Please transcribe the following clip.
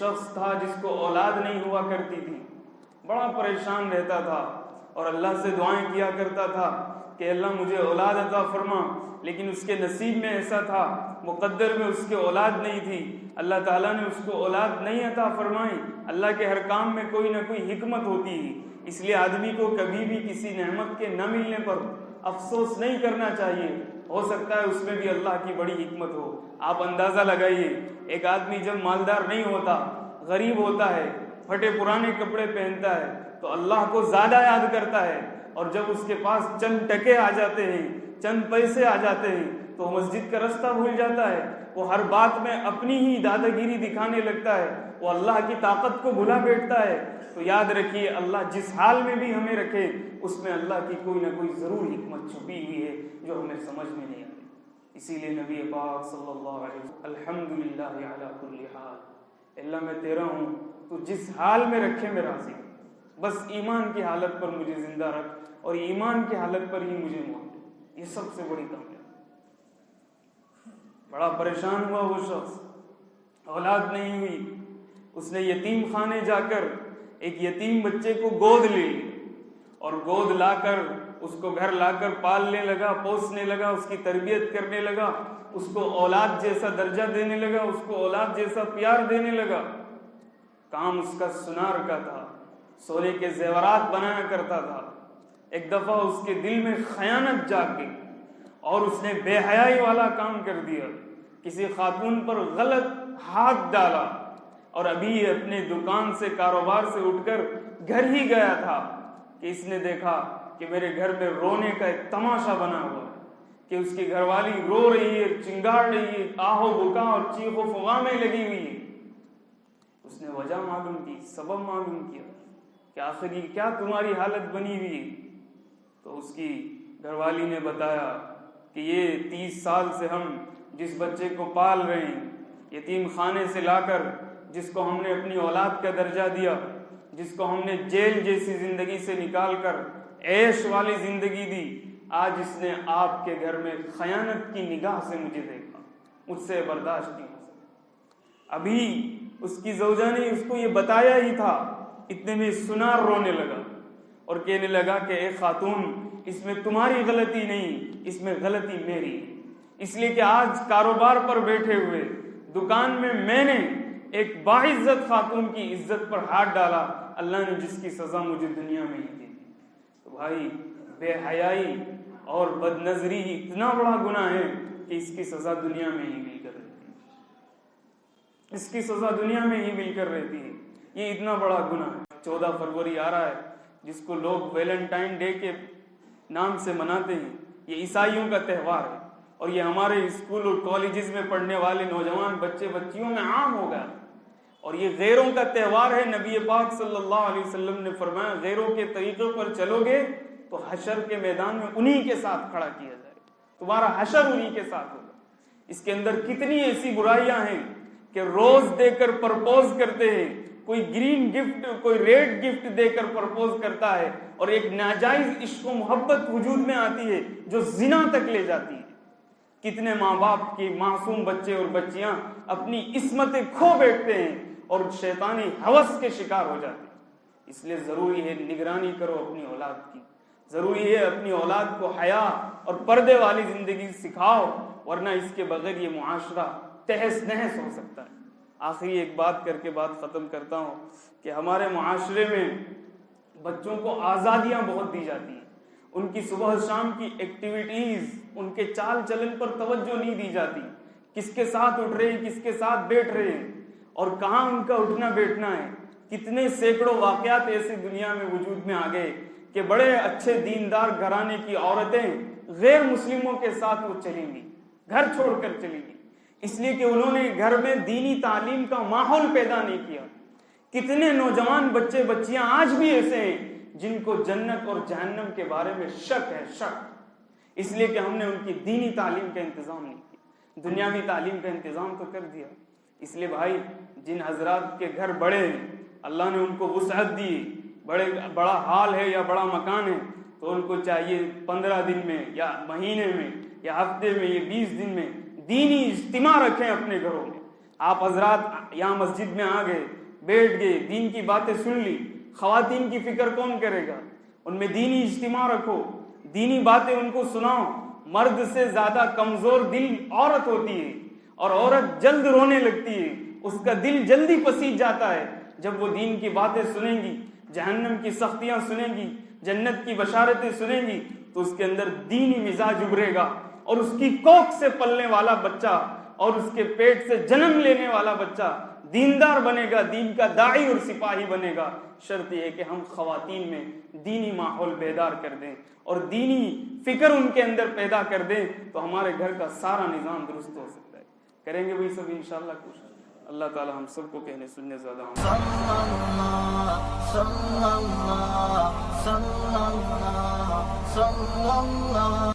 شخص تھا جس کو اولاد نہیں ہوا کرتی تھی، بڑا پریشان رہتا تھا اور اللہ سے دعائیں کیا کرتا تھا کہ اللہ مجھے اولاد عطا فرما، لیکن اس کے نصیب میں ایسا تھا، مقدر میں اس کے اولاد نہیں تھی، اللہ تعالیٰ نے اس کو اولاد نہیں عطا فرمائی۔ اللہ کے ہر کام میں کوئی نہ کوئی حکمت ہوتی ہے، اس لیے آدمی کو کبھی بھی کسی نعمت کے نہ ملنے پر افسوس نہیں کرنا چاہیے، ہو سکتا ہے اس میں بھی اللہ کی بڑی حکمت ہو۔ آپ اندازہ لگائیے، ایک آدمی جب مالدار نہیں ہوتا، غریب ہوتا ہے، پھٹے پرانے کپڑے پہنتا ہے تو اللہ کو زیادہ یاد کرتا ہے، اور جب اس کے پاس چند ٹکے آ جاتے ہیں، چند پیسے آ جاتے ہیں تو مسجد کا رستہ بھول جاتا ہے، وہ ہر بات میں اپنی ہی دادا گیری دکھانے لگتا ہے، وہ اللہ کی طاقت کو بھلا بیٹھتا ہے۔ تو یاد رکھیے، اللہ جس حال میں بھی ہمیں رکھے اس میں اللہ کی کوئی نہ کوئی ضرور حکمت چھپی ہوئی ہے جو ہمیں سمجھ میں نہیں آتی۔ اسی لیے نبی پاک صلی اللہ علیہ وسلم الحمدللہ علی کل حال، اللہ میں تیرا ہوں، تو جس حال میں رکھے میں راضی ہوں، بس ایمان کی حالت پر مجھے زندہ رکھ اور ایمان کی حالت پر ہی مجھے موت دے، یہ سب سے بڑی کامیابی۔ بڑا پریشان ہوا وہ شخص، اولاد نہیں ہوئی، اس نے یتیم خانے جا کر ایک یتیم بچے کو گود لے لی اور گود لا کر اس کو گھر لا کر پالنے لگا، پوسنے لگا، اس کی تربیت کرنے لگا، اس کو اولاد جیسا درجہ دینے لگا، اس کو اولاد جیسا پیار دینے لگا۔ کام اس کا سنار کا تھا، سونے کے زیورات بنایا کرتا تھا۔ ایک دفعہ اس کے دل میں خیانت جاگ گئی اور اس نے بے حیائی والا کام کر دیا، کسی خاتون پر غلط ہاتھ ڈالا، اور ابھی اپنے دکان سے کاروبار سے اٹھ کر گھر ہی گیا تھا کہ اس نے دیکھا کہ میرے گھر میں رونے کا ایک تماشا بنا ہوا ہے، کہ اس کی گھر والی رو رہی ہے، چنگاڑ رہی ہے، آہو بکا اور چیخ و فغاں میں لگی ہوئی ہے۔ اس نے وجہ معلوم کی، سبب معلوم کیا کہ آخر یہ کیا تمہاری حالت بنی ہوئی ہے؟ تو اس کی گھر والی نے بتایا کہ یہ 30 سال سے ہم جس بچے کو پال رہے ہیں، یتیم خانے سے لا کر، جس کو ہم نے اپنی اولاد کا درجہ دیا، جس کو ہم نے جیل جیسی زندگی سے نکال کر عیش والی زندگی دی، آج اس نے آپ کے گھر میں خیانت کی نگاہ سے مجھے دیکھا، مجھ سے برداشت نہیں ہو سکا۔ ابھی اس کی زوجہ نے اس کو یہ بتایا ہی تھا، اتنے میں سنار رونے لگا اور کہنے لگا کہ اے خاتون، اس میں تمہاری غلطی نہیں، اس میں غلطی میری، اس لیے کہ آج کاروبار پر بیٹھے ہوئے دکان میں نے ایک باعزت خاتون کی عزت پر ہاتھ ڈالا، اللہ نے جس کی سزا مجھے دنیا میں ہی دی۔ تو بھائی، بے حیائی اور بد نظری اتنا بڑا گناہ ہے کہ اس کی سزا دنیا میں ہی مل کر رہتی ہے، اس کی سزا دنیا میں ہی مل کر رہتی ہے، یہ اتنا بڑا گناہ ہے۔ 14 فروری آ رہا ہے جس کو لوگ ویلنٹائن ڈے کے نام سے مناتے ہیں، یہ عیسائیوں کا تہوار ہے، اور یہ ہمارے اسکول اور کالجز میں پڑھنے والے نوجوان بچے بچیوں میں عام ہو گیا، اور یہ غیروں کا تہوار ہے۔ نبی پاک صلی اللہ علیہ وسلم نے فرمایا، غیروں کے طریقوں پر چلو گے تو حشر کے میدان میں انہی کے ساتھ کھڑا کیا جائے گا، تمہارا حشر انہی کے ساتھ ہوگا۔ اس کے اندر کتنی ایسی برائیاں ہیں کہ روز دے کر پرپوز کرتے ہیں، کوئی گرین گفٹ، کوئی ریڈ گفٹ دے کر پرپوز کرتا ہے، اور ایک ناجائز عشق و محبت وجود میں آتی ہے جو زنا تک لے جاتی ہے۔ کتنے ماں باپ کی معصوم بچے اور بچیاں اپنی عصمتیں کھو بیٹھتے ہیں اور شیطانی ہوس کے شکار ہو جاتے ہیں۔ اس لیے ضروری ہے نگرانی کرو اپنی اولاد کی، ضروری ہے اپنی اولاد کو حیا اور پردے والی زندگی سکھاؤ، ورنہ اس کے بغیر یہ معاشرہ تہس نہس ہو سکتا ہے۔ آخری ایک بات کر کے بات ختم کرتا ہوں کہ ہمارے معاشرے میں بچوں کو آزادیاں بہت دی جاتی ہیں، ان کی صبح شام کی ایکٹیویٹیز، ان کے چال چلن پر توجہ نہیں دی جاتی، کس کے ساتھ اٹھ رہے ہیں، کس کے ساتھ بیٹھ رہے ہیں، اور کہاں ان کا اٹھنا بیٹھنا ہے۔ کتنے سینکڑوں واقعات ایسے دنیا میں وجود میں آ گئے کہ بڑے اچھے دیندار گھرانے کی عورتیں غیر مسلموں کے ساتھ وہ چلیں گی، گھر چھوڑ کر چلیں گی، اس لیے کہ انہوں نے گھر میں دینی تعلیم کا ماحول پیدا نہیں کیا۔ کتنے نوجوان بچے بچیاں آج بھی ایسے ہیں جن کو جنت اور جہنم کے بارے میں شک ہے، شک، اس لیے کہ ہم نے ان کی دینی تعلیم کا انتظام نہیں کیا، دنیاوی تعلیم کا انتظام تو کر دیا۔ اس لیے بھائی، جن حضرات کے گھر بڑے ہیں، اللہ نے ان کو وسعت دی، بڑا ہال ہے یا بڑا مکان ہے، تو ان کو چاہیے 15 دن میں یا مہینے میں یا ہفتے میں یا 20 دن میں دینی اجتماع رکھیں اپنے گھروں میں، آپ حضرات یہاں مسجد میں آ گئے, بیٹھ گئے, دین کی باتیں سن لی, خواتین کی فکر کون کرے گا؟ ان میں دینی اجتماع رکھو, دینی باتیں ان کو سناؤ. مرد سے زیادہ کمزور دل عورت ہوتی ہے, اور عورت جلد رونے لگتی ہے, اس کا دل جلدی پسیج جاتا ہے جب وہ دین کی باتیں سنیں گی, جہنم کی سختیاں سنیں گی, جنت کی بشارتیں سنیں گی, تو اس کے اندر دینی مزاج ابھرے گا, اور اس کی کوکھ سے پلنے والا بچہ اور اس کے پیٹ سے جنم لینے والا بچہ دیندار بنے گا, دین کا داعی اور سپاہی بنے گا. شرط یہ ہے کہ ہم خواتین میں دینی ماحول بیدار کر دیں اور دینی فکر ان کے اندر پیدا کر دیں, تو ہمارے گھر کا سارا نظام درست ہو سکتا ہے. کریں گے وہی سب انشاءاللہ کوشش. اللہ تعالی ہم سب کو کہنے سننے زیادہ صلی اللہ